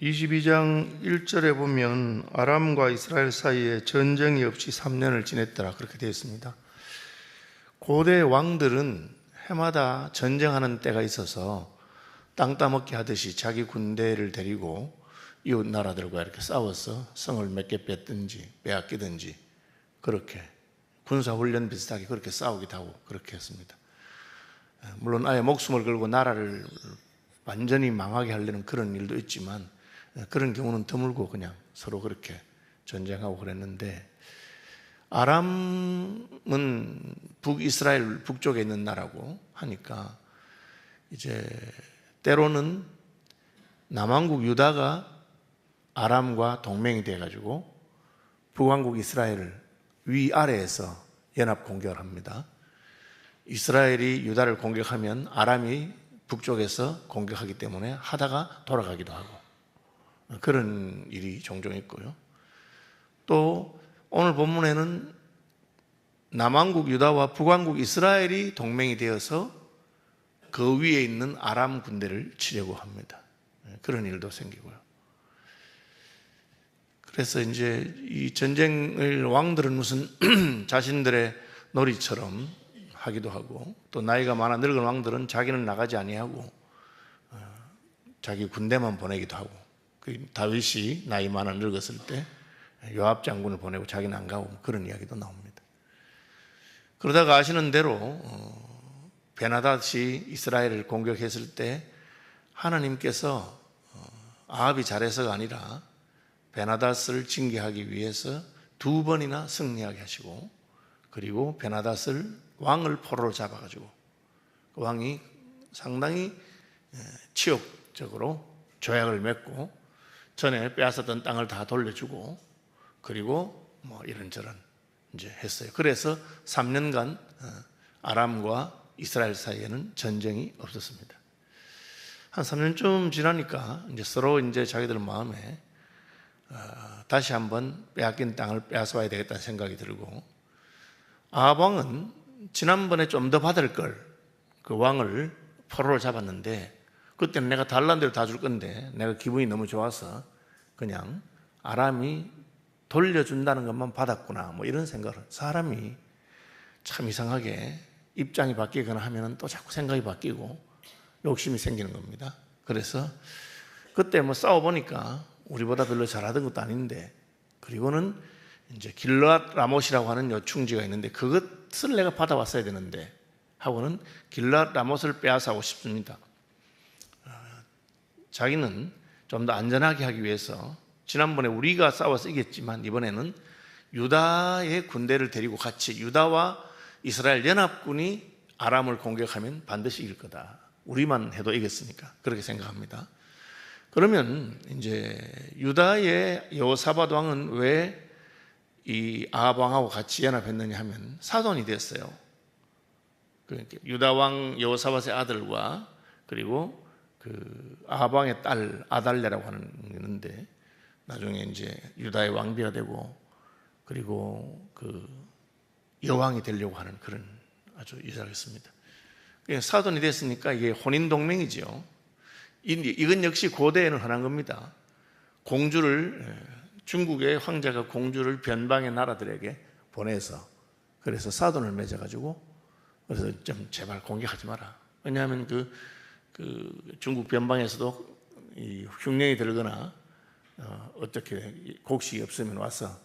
22장 1절에 보면 아람과 이스라엘 사이에 전쟁이 없이 3년을 지냈더라 그렇게 되어 있습니다. 고대 왕들은 해마다 전쟁하는 때가 있어서 땅 따먹기 하듯이 자기 군대를 데리고 이웃 나라들과 이렇게 싸워서 성을 몇 개 뺐든지 빼앗기든지 그렇게 군사훈련 비슷하게 그렇게 싸우기도 하고 그렇게 했습니다. 물론 아예 목숨을 걸고 나라를 완전히 망하게 하려는 그런 일도 있지만 그런 경우는 드물고 그냥 서로 그렇게 전쟁하고 그랬는데, 아람은 북이스라엘 북쪽에 있는 나라고 하니까 이제 때로는 남왕국 유다가 아람과 동맹이 돼가지고 북왕국 이스라엘을 위아래에서 연합 공격을 합니다. 이스라엘이 유다를 공격하면 아람이 북쪽에서 공격하기 때문에 하다가 돌아가기도 하고 그런 일이 종종 있고요. 또 오늘 본문에는 남왕국 유다와 북왕국 이스라엘이 동맹이 되어서 그 위에 있는 아람 군대를 치려고 합니다. 그런 일도 생기고요. 그래서 이제 이 전쟁을 왕들은 무슨 자신들의 놀이처럼 하기도 하고, 또 나이가 많아 늙은 왕들은 자기는 나가지 아니하고 자기 군대만 보내기도 하고, 다윗이 나이 많아 늙었을 때 요압 장군을 보내고 자기는 안 가고 그런 이야기도 나옵니다. 그러다가 아시는 대로 베나닷이 이스라엘을 공격했을 때 하나님께서 아합이 잘해서가 아니라 베나닷을 징계하기 위해서 2번이나 승리하게 하시고, 그리고 베나닷을 왕을 포로로 잡아가지고 그 왕이 상당히 치욕적으로 조약을 맺고 전에 빼앗았던 땅을 다 돌려주고, 그리고 뭐 이런저런 이제 했어요. 그래서 3년간 아람과 이스라엘 사이에는 전쟁이 없었습니다. 한 3년쯤 지나니까 이제 서로 이제 자기들 마음에 다시 한번 빼앗긴 땅을 빼앗아와야 되겠다는 생각이 들고, 아합 왕은 지난번에 좀 더 받을 걸 그 왕을 포로로 잡았는데 그때는 내가 달란 대로 다 줄 건데 내가 기분이 너무 좋아서 그냥 아람이 돌려준다는 것만 받았구나 뭐 이런 생각을, 사람이 참 이상하게 입장이 바뀌거나 하면 또 자꾸 생각이 바뀌고 욕심이 생기는 겁니다. 그래서 그때 뭐 싸워보니까 우리보다 별로 잘하던 것도 아닌데, 그리고는 이제 길르앗 라못이라고 하는 요충지가 있는데 그것을 내가 받아왔어야 되는데 하고는 길르앗 라못을 빼앗아오고 싶습니다. 자기는 좀 더 안전하게 하기 위해서 지난번에 우리가 싸워서 이겼지만 이번에는 유다의 군대를 데리고 같이 유다와 이스라엘 연합군이 아람을 공격하면 반드시 이길 거다. 우리만 해도 이겼으니까 그렇게 생각합니다. 그러면 이제 유다의 여호사밧 왕은 왜 이 아합 왕하고 같이 연합했느냐 하면 사돈이 됐어요. 그러니까 유다 왕 여호사밧의 아들과 그리고 그 아합 왕의 딸 아달랴라고 하는 게 있는데 나중에 이제 유다의 왕비가 되고 그리고 그 여왕이 되려고 하는 그런 아주 이사였습니다. 사돈이 됐으니까 이게 혼인 동맹이죠. 이건 역시 고대에는 흔한 겁니다. 공주를, 중국의 황제가 공주를 변방의 나라들에게 보내서 그래서 사돈을 맺어가지고 그래서 좀 제발 공격하지 마라. 왜냐하면 그 중국 변방에서도 이 흉년이 들거나 어떻게 곡식이 없으면 와서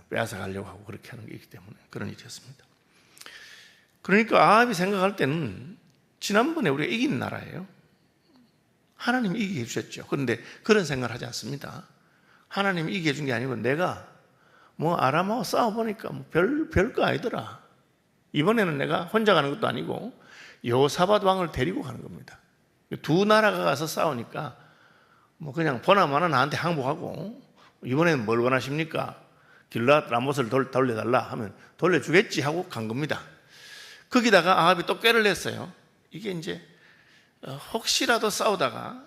빼앗아 가려고 하고 그렇게 하는 게 있기 때문에 그런 일이었습니다. 그러니까 아합이 생각할 때는 지난번에 우리가 이긴 나라예요. 하나님이 이기게 해주셨죠. 그런데 그런 생각을 하지 않습니다. 하나님이 이기게 해준 게 아니고 내가 뭐 아람하고 싸워보니까 뭐 별거 아니더라. 이번에는 내가 혼자 가는 것도 아니고 여호사밧 왕을 데리고 가는 겁니다. 두 나라가 가서 싸우니까 뭐 그냥 보나마나 나한테 항복하고 이번에는 뭘 원하십니까? 길르앗 라못을 돌려달라 하면 돌려주겠지 하고 간 겁니다. 거기다가 아합이 또 꾀를 냈어요. 이게 이제 혹시라도 싸우다가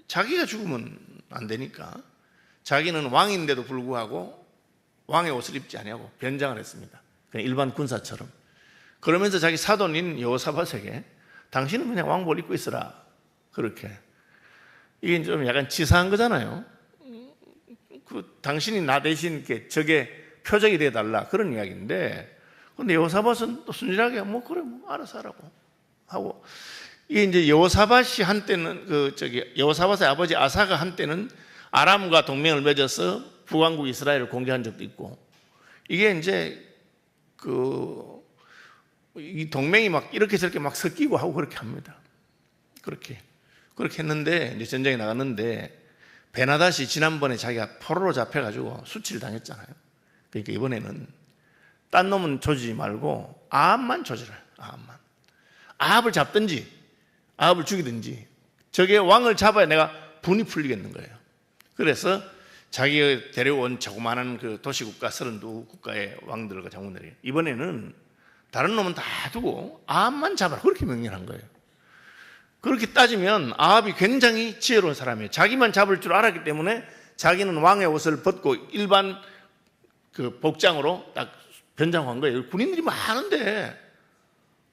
자기가 죽으면 안 되니까 자기는 왕인데도 불구하고 왕의 옷을 입지 아니하고 변장을 했습니다. 그냥 일반 군사처럼. 그러면서 자기 사돈인 여호사밧에게 당신은 그냥 왕복을 입고 있으라. 그렇게 이게 좀 약간 치사한 거잖아요. 당신이 나 대신 이렇게 적의 표적이 되어달라 그런 이야기인데, 근데 여호사밧은 또 순진하게 그래 알아서 하라고 하고, 이게 이제 여호사밧이 한때는 여호사밧의 아버지 아사가 한때는 아람과 동맹을 맺어서 북왕국 이스라엘을 공개한 적도 있고, 이게 이제 이 동맹이 막 이렇게 저렇게 막 섞이고 하고 그렇게 합니다. 그렇게 했는데 이제 전쟁에 나갔는데, 베나닷이 지난번에 자기가 포로로 잡혀가지고 수치를 당했잖아요. 그러니까 이번에는 딴 놈은 조지지 말고 아합만 조져라. 아합을 잡든지 아합을 죽이든지 저게 왕을 잡아야 내가 분이 풀리겠는 거예요. 그래서 자기가 데려온 조그마한 그 도시국가 32국가의 왕들과 장군들이 이번에는 다른 놈은 다 두고 아합만 잡아라 그렇게 명령한 거예요. 그렇게 따지면 아합이 굉장히 지혜로운 사람이에요. 자기만 잡을 줄 알았기 때문에 자기는 왕의 옷을 벗고 일반 그 복장으로 딱 변장한 거예요. 군인들이 많은데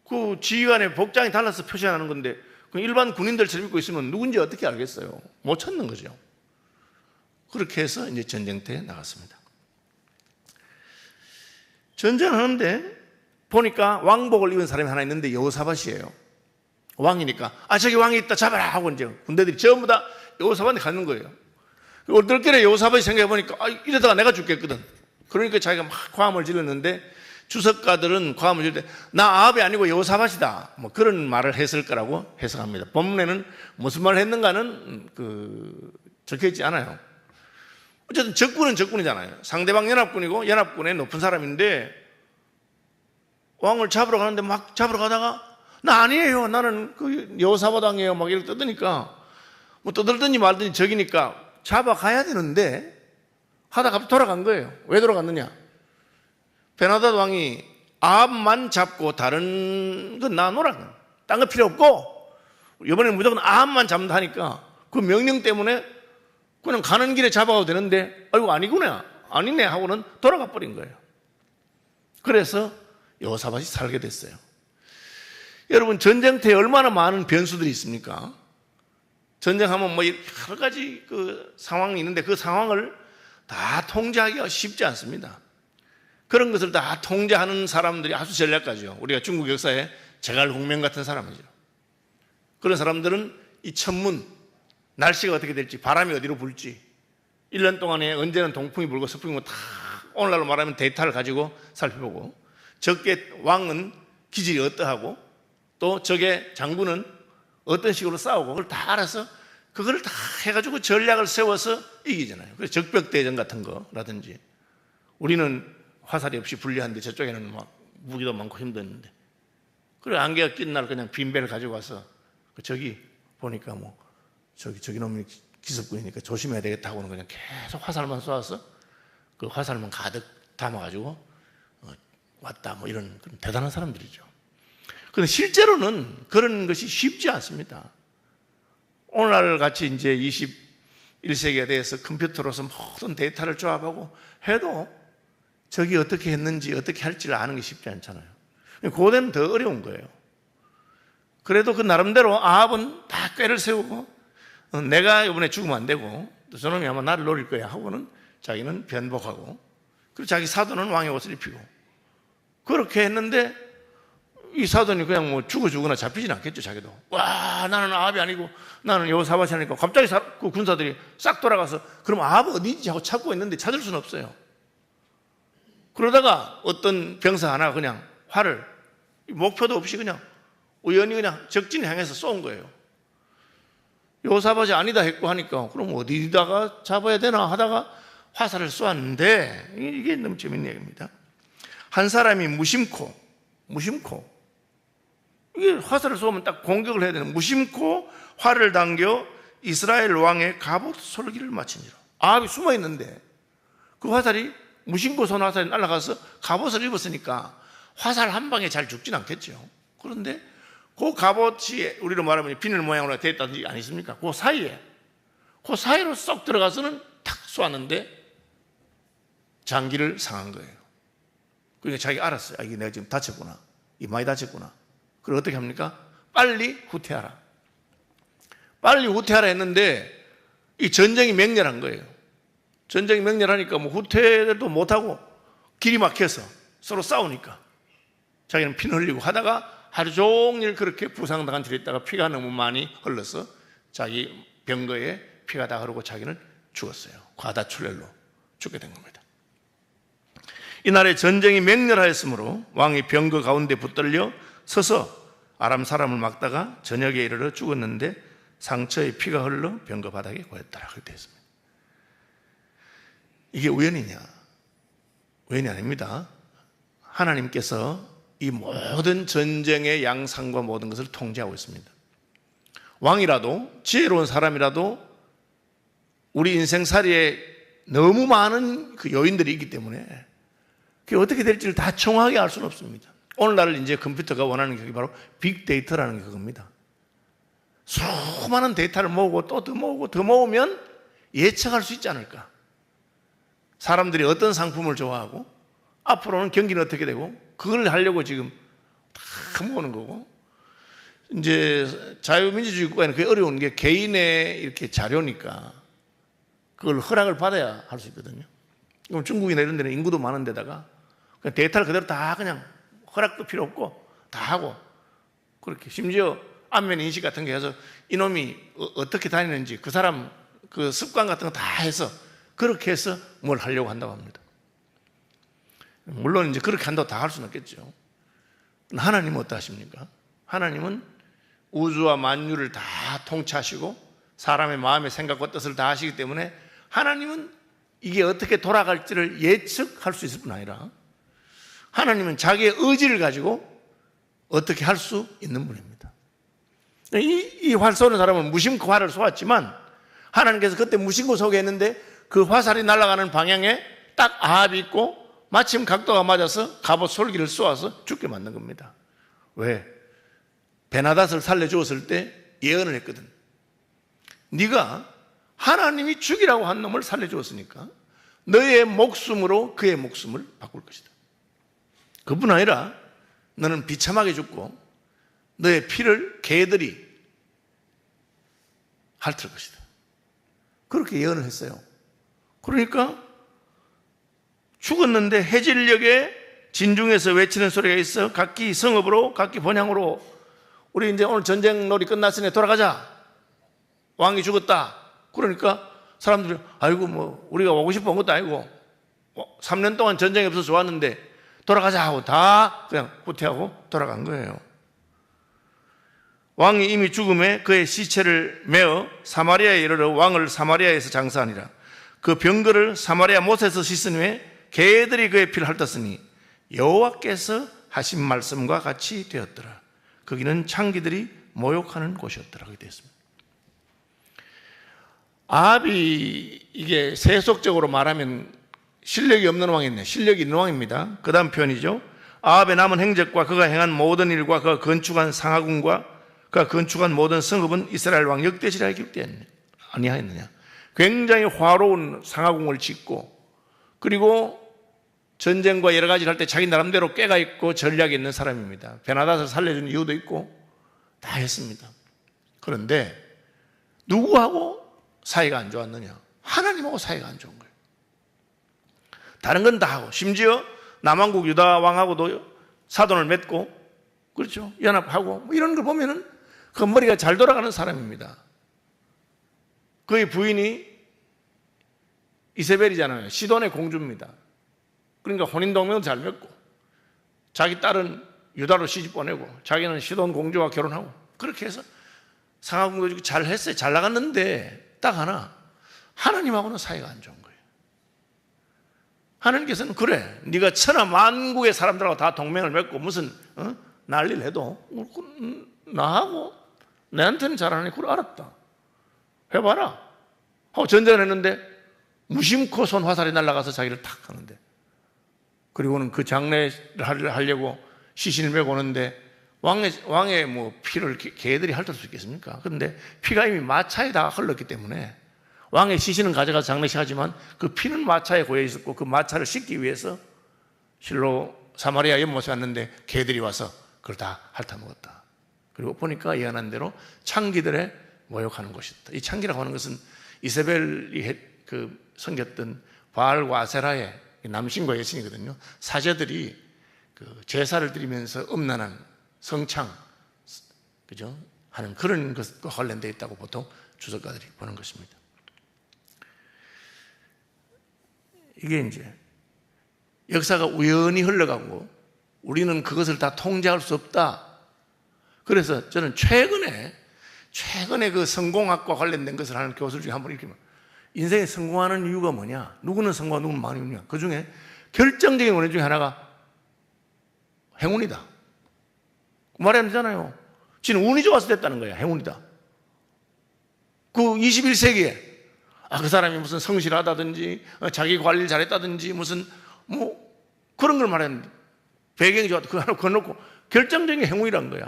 그 지휘관의 복장이 달라서 표시하는 건데 일반 군인들처럼 입고 있으면 누군지 어떻게 알겠어요? 못 찾는 거죠. 그렇게 해서 이제 전쟁터에 나갔습니다. 전쟁하는데 보니까 왕복을 입은 사람이 하나 있는데 여호사밧이에요. 왕이니까 저기 왕이 있다 잡아라 하고 이제 군대들이 전부 다 여호사밧에 가는 거예요. 얼떨결에 여호사밧이 생각해보니까 이러다가 내가 죽겠거든. 그러니까 자기가 막 과음을 질렀는데 주석가들은 과음을 지를 때 나 아합이 아니고 여호사밧이다 그런 말을 했을 거라고 해석합니다. 본문에는 무슨 말을 했는가는 적혀있지 않아요. 어쨌든 적군은 적군이잖아요. 상대방 연합군이고 연합군의 높은 사람인데 왕을 잡으러 가는데 막 잡으러 가다가 나 아니에요. 나는 여호사밧 왕이에요. 막 이렇게 떠드니까 떠들든지 말든지 적이니까 잡아가야 되는데 하다가 돌아간 거예요. 왜 돌아갔느냐? 베나닷 왕이 아합만 잡고 다른 건 놔놓으라. 딴 거 필요 없고 이번에는 무조건 아합만 잡는다 하니까 그 명령 때문에 그냥 가는 길에 잡아가도 되는데 아니구나. 아니네 하고는 돌아가 버린 거예요. 그래서 여호사밧이 살게 됐어요. 여러분 전쟁터에 얼마나 많은 변수들이 있습니까? 전쟁하면 여러 가지 상황이 있는데 그 상황을 다 통제하기가 쉽지 않습니다. 그런 것을 다 통제하는 사람들이 아주 전략가죠. 우리가 중국 역사에 제갈공명 같은 사람이죠. 그런 사람들은 이 천문, 날씨가 어떻게 될지, 바람이 어디로 불지, 1년 동안에 언제는 동풍이 불고 서풍이 불고 다 오늘날로 말하면 데이터를 가지고 살펴보고, 적의 왕은 기질이 어떠하고 또 적의 장군은 어떤 식으로 싸우고 그걸 다 알아서 그걸 다 해가지고 전략을 세워서 이기잖아요. 그래서 적벽대전 같은 거라든지, 우리는 화살이 없이 불리한데 저쪽에는 막 무기도 많고 힘들었는데, 그래 안개가 낀 날 그냥 빈배를 가지고 와서 저기 보니까 저기 놈이 기습군이니까 조심해야 되겠다 하고는 그냥 계속 화살만 쏘아서 그 화살만 가득 담아가지고 왔다 이런 대단한 사람들이죠. 그런데 실제로는 그런 것이 쉽지 않습니다. 오늘날 같이 이제 21세기가 돼서 컴퓨터로서 모든 데이터를 조합하고 해도 적이 어떻게 했는지 어떻게 할지를 아는 게 쉽지 않잖아요. 고대는 더 어려운 거예요. 그래도 그 나름대로 아합은 다 꾀를 세우고 내가 이번에 죽으면 안 되고 저놈이 아마 나를 노릴 거야 하고는 자기는 변복하고, 그리고 자기 사돈은 왕의 옷을 입히고 그렇게 했는데 이 사돈이 그냥 죽거나 잡히진 않겠죠. 자기도 나는 아합이 아니고 나는 여호사밧이 아니니까 갑자기 그 군사들이 싹 돌아가서 그럼 아합 어디지 하고 찾고 있는데 찾을 수는 없어요. 그러다가 어떤 병사 하나 그냥 활을 목표도 없이 그냥 우연히 그냥 적진을 향해서 쏜 거예요. 여호사밧이 아니다 했고 하니까 그럼 어디다가 잡아야 되나 하다가 화살을 쏘았는데, 이게 너무 재밌는 얘기입니다. 한 사람이 무심코 이게 화살을 쏘면 딱 공격을 해야 되는, 무심코 활을 당겨 이스라엘 왕의 갑옷 솔기를 맞추니라. 아합이 숨어 있는데 그 화살이 무심코 쏜 화살이 날아가서 갑옷을 입었으니까 화살 한 방에 잘 죽진 않겠죠. 그런데 그 갑옷이 우리로 말하면 비늘 모양으로 됐다든지 아니십니까? 그 사이로 쏙 들어가서는 탁 쏘았는데 장기를 상한 거예요. 그러니까 자기가 알았어요. 이게 내가 지금 다쳤구나. 이 많이 다쳤구나. 그럼 어떻게 합니까? 빨리 후퇴하라 했는데 이 전쟁이 맹렬한 거예요. 전쟁이 맹렬하니까 뭐 후퇴도 못하고 길이 막혀서 서로 싸우니까 자기는 피 흘리고 하다가 하루 종일 그렇게 부상당한 뒤에 있다가 피가 너무 많이 흘러서 자기 병거에 피가 다 흐르고 자기는 죽었어요. 과다출혈로 죽게 된 겁니다. 이날에 전쟁이 맹렬하였으므로 왕이 병거 가운데 붙들려 서서 아람 사람을 막다가 저녁에 이르러 죽었는데 상처에 피가 흘러 병거 바닥에 고였더라. 그렇게 했습니다. 이게 우연이냐? 우연이 아닙니다. 하나님께서 이 모든 전쟁의 양상과 모든 것을 통제하고 있습니다. 왕이라도 지혜로운 사람이라도 우리 인생살이에 너무 많은 그 요인들이 있기 때문에 그게 어떻게 될지를 다 정확하게 알 수는 없습니다. 오늘날 이제 컴퓨터가 원하는 게 바로 빅데이터라는 게 그겁니다. 수많은 데이터를 모으고 또 더 모으고 더 모으면 예측할 수 있지 않을까. 사람들이 어떤 상품을 좋아하고 앞으로는 경기는 어떻게 되고 그걸 하려고 지금 다 모으는 거고, 이제 자유민주주의 국가에는 그게 어려운 게 개인의 이렇게 자료니까 그걸 허락을 받아야 할 수 있거든요. 그럼 중국이나 이런 데는 인구도 많은 데다가 그냥 데이터를 그대로 다 그냥 허락도 필요 없고 다 하고, 그렇게 심지어 안면 인식 같은 게 해서 이놈이 어떻게 다니는지 그 사람 그 습관 같은 거 다 해서 그렇게 해서 뭘 하려고 한다고 합니다. 물론 이제 그렇게 한다고 다 할 수는 없겠죠. 하나님은 어떠하십니까? 하나님은 우주와 만유를 다 통치하시고 사람의 마음의 생각과 뜻을 다 하시기 때문에 하나님은 이게 어떻게 돌아갈지를 예측할 수 있을 뿐 아니라 하나님은 자기의 의지를 가지고 어떻게 할 수 있는 분입니다. 이 활 쏘는 사람은 무심코 활을 쏘았지만 하나님께서 그때 무심코 쏘게 했는데 그 화살이 날아가는 방향에 딱 아합이 있고 마침 각도가 맞아서 갑옷 솔기를 쏘아서 죽게 만든 겁니다. 왜? 베나닷을 살려주었을 때 예언을 했거든. 네가 하나님이 죽이라고 한 놈을 살려주었으니까 너의 목숨으로 그의 목숨을 바꿀 것이다. 그뿐 아니라 너는 비참하게 죽고 너의 피를 개들이 핥을 것이다. 그렇게 예언을 했어요. 그러니까 죽었는데 해질녘에 진중에서 외치는 소리가 있어 각기 성읍으로 각기 번향으로, 우리 이제 오늘 전쟁놀이 끝났으니 돌아가자. 왕이 죽었다. 그러니까 사람들이 아이고 뭐 우리가 오고 싶어 온 것도 아니고 3년 동안 전쟁이 없어서 좋았는데 돌아가자 하고 다 그냥 후퇴하고 돌아간 거예요. 왕이 이미 죽음에 그의 시체를 메어 사마리아에 이르러 왕을 사마리아에서 장사하니라. 그 병거를 사마리아 못에서 씻은 후에 개들이 그의 피를 핥았으니 여호와께서 하신 말씀과 같이 되었더라. 거기는 창기들이 모욕하는 곳이었더라. 그렇게 되었습니다. 아합이 이게 세속적으로 말하면 실력이 없는 왕이네. 실력이 있는 왕입니다. 그 다음 표현이죠. 아합의 남은 행적과 그가 행한 모든 일과 그가 건축한 상하궁과 그가 건축한 모든 성읍은 이스라엘 왕 역대시라에 기록되었느냐 아니하였느냐. 굉장히 화로운 상하궁을 짓고 그리고 전쟁과 여러 가지를 할 때 자기 나름대로 꾀가 있고 전략이 있는 사람입니다. 베나닷을 살려준 이유도 있고 다 했습니다. 그런데 누구하고 사이가 안 좋았느냐? 하나님하고 사이가 안 좋은 거예요. 다른 건 다 하고 심지어 남왕국 유다 왕하고도 사돈을 맺고 그렇죠? 연합하고 뭐 이런 걸 보면은 그 머리가 잘 돌아가는 사람입니다. 그의 부인이 이세벨이잖아요. 시돈의 공주입니다. 그러니까 혼인동맹을 잘 맺고 자기 딸은 유다로 시집 보내고 자기는 시돈 공주와 결혼하고 그렇게 해서 상하궁도 잘 했어요. 잘 나갔는데 딱 하나 하나님하고는 사이가 안 좋은 거예요. 하나님께서는 그래 네가 천하 만국의 사람들하고 다 동맹을 맺고 무슨 난리를 해도 나하고 내한테는 잘하니 그걸 알았다. 해봐라 하고 전쟁을 했는데 무심코 손 화살이 날아가서 자기를 탁 하는데, 그리고는 그 장례를 하려고 시신을 메고 오는데 왕의 뭐 피를 개들이 핥을 수 있겠습니까? 그런데 피가 이미 마차에 다 흘렀기 때문에 왕의 시신은 가져가서 장례식 하지만 그 피는 마차에 고여 있었고 그 마차를 씻기 위해서 실로 사마리아 연못에 왔는데 개들이 와서 그걸 다 핥아먹었다. 그리고 보니까 예언한 대로 창기들의 모욕하는 곳이었다. 이 창기라고 하는 것은 이세벨이 섬겼던 바알과 아세라의 남신과 여신이거든요. 사제들이 제사를 드리면서 음란한 성창, 그죠? 하는 그런 것과 관련되어 있다고 보통 주석가들이 보는 것입니다. 이게 이제 역사가 우연히 흘러가고 우리는 그것을 다 통제할 수 없다. 그래서 저는 최근에 그 성공학과 관련된 것을 하는 교수들 중에 한 분 이렇게 말해요. 인생에 성공하는 이유가 뭐냐? 누구는 성공하고 누구는 망하느냐? 그 중에 결정적인 원인 중에 하나가 행운이다. 말이 안 되잖아요. 지는 운이 좋아서 됐다는 거야. 행운이다. 그 21세기에 그 사람이 무슨 성실하다든지 자기 관리를 잘했다든지 무슨 그런 걸 말했는데 배경이 좋았다. 그거 하나 건너고 결정적인 행운이란 거야.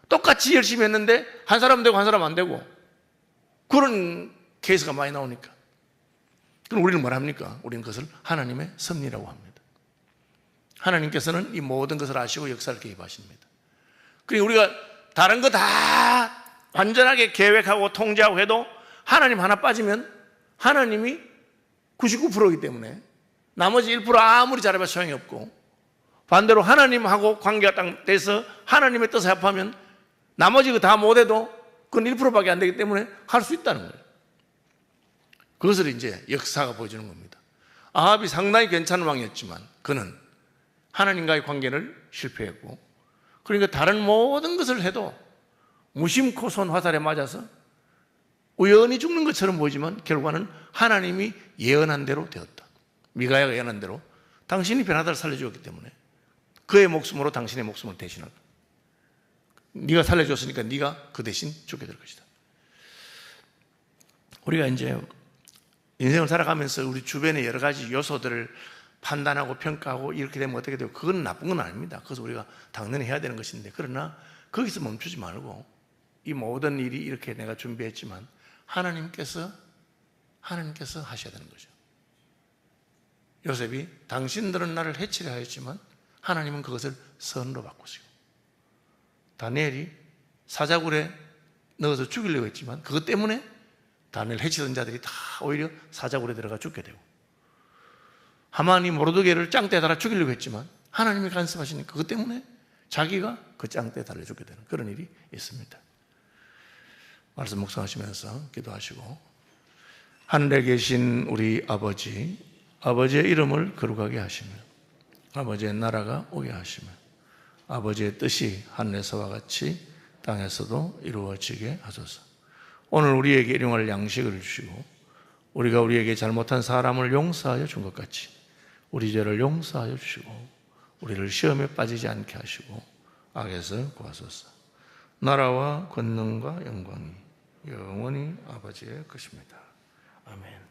똑같이 열심히 했는데 한 사람 되고 한 사람 안 되고 그런 케이스가 많이 나오니까. 그럼 우리는 뭘 합니까? 우리는 그것을 하나님의 섭리라고 합니다. 하나님께서는 이 모든 것을 아시고 역사를 개입하십니다. 그러니까 우리가 다른 거 다 완전하게 계획하고 통제하고 해도 하나님 하나 빠지면 하나님이 99%이기 때문에 나머지 1% 아무리 잘해봐야 소용이 없고, 반대로 하나님하고 관계가 딱 돼서 하나님의 뜻에 합하면 나머지 거 다 못해도 그건 1%밖에 안 되기 때문에 할 수 있다는 거예요. 그것을 이제 역사가 보여주는 겁니다. 아합이 상당히 괜찮은 왕이었지만 그는 하나님과의 관계를 실패했고, 그러니까 다른 모든 것을 해도 무심코 쏜 화살에 맞아서 우연히 죽는 것처럼 보이지만 결과는 하나님이 예언한 대로 되었다. 미가야가 예언한 대로 당신이 베나다를 살려주었기 때문에 그의 목숨으로 당신의 목숨을 대신할 거야. 네가 살려줬으니까 네가 그 대신 죽게 될 것이다. 우리가 이제 인생을 살아가면서 우리 주변의 여러 가지 요소들을 판단하고 평가하고 이렇게 되면 어떻게 되고, 그건 나쁜 건 아닙니다. 그래서 우리가 당연히 해야 되는 것인데, 그러나 거기서 멈추지 말고 이 모든 일이 이렇게 내가 준비했지만 하나님께서 하셔야 되는 거죠. 요셉이 당신들은 나를 해치려 하였지만 하나님은 그것을 선으로 바꾸시고, 다니엘이 사자굴에 넣어서 죽이려고 했지만 그것 때문에 다니엘 해치던 자들이 다 오히려 사자굴에 들어가 죽게 되고, 하만이 모르드게를 짱대에 달아 죽이려고 했지만 하나님이 간섭하시니까 그것 때문에 자기가 그 짱대에 달려 죽게 되는 그런 일이 있습니다. 말씀 묵상하시면서 기도하시고, 하늘에 계신 우리 아버지, 아버지의 이름을 거룩하게 하시며 아버지의 나라가 오게 하시며 아버지의 뜻이 하늘에서와 같이 땅에서도 이루어지게 하소서. 오늘 우리에게 일용할 양식을 주시고 우리가 우리에게 잘못한 사람을 용서하여 준 것 같이 우리 죄를 용서하여 주시고 우리를 시험에 빠지지 않게 하시고 악에서 구하소서. 나라와 권능과 영광이 영원히 아버지의 것입니다. 아멘.